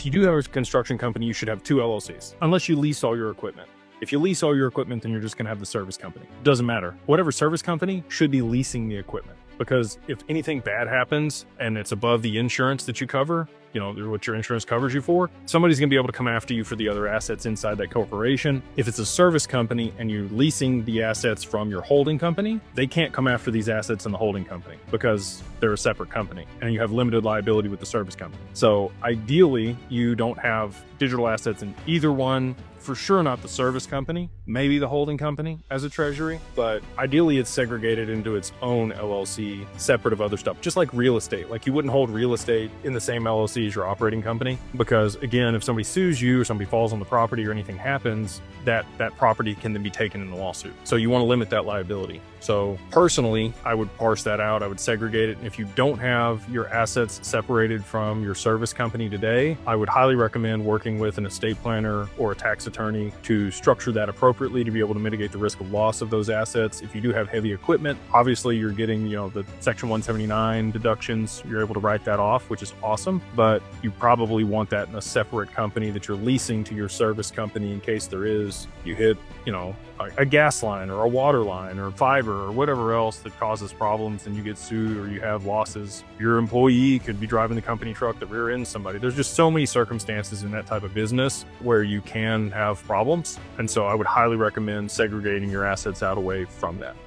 If you do have a construction company, you should have two LLCs, unless you lease all your equipment. If you lease all your equipment, then you're just going to have the service company. Doesn't matter. Whatever service company should be leasing the equipment, because if anything bad happens and it's above the insurance that you cover, you know, what your insurance covers you for, somebody's going to be able to come after you for the other assets inside that corporation. If it's a service company and you're leasing the assets from your holding company, they can't come after these assets in the holding company because they're a separate company and you have limited liability with the service company. So ideally, you don't have digital assets in either one. For sure not the service company, maybe the holding company as a treasury, but ideally it's segregated into its own LLC, separate of other stuff, just like real estate. Like you wouldn't hold real estate in the same LLC as your operating company, because again, if somebody sues you or somebody falls on the property or anything happens, that property can then be taken in the lawsuit. So you want to limit that liability. So personally, I would parse that out. I would segregate it. And if you don't have your assets separated from your service company today, I would highly recommend working with an estate planner or a tax attorney to structure that appropriately to be able to mitigate the risk of loss of those assets. If you do have heavy equipment, obviously you're getting, you know, the Section 179 deductions. You're able to write that off, which is awesome, but you probably want that in a separate company that you're leasing to your service company in case there is, you hit, you know, a gas line or a water line or fiber or whatever else that causes problems and you get sued or you have losses. Your employee could be driving the company truck that rear ends somebody. There's just so many circumstances in that type of business where you can have problems. And so I would highly recommend segregating your assets out away from that.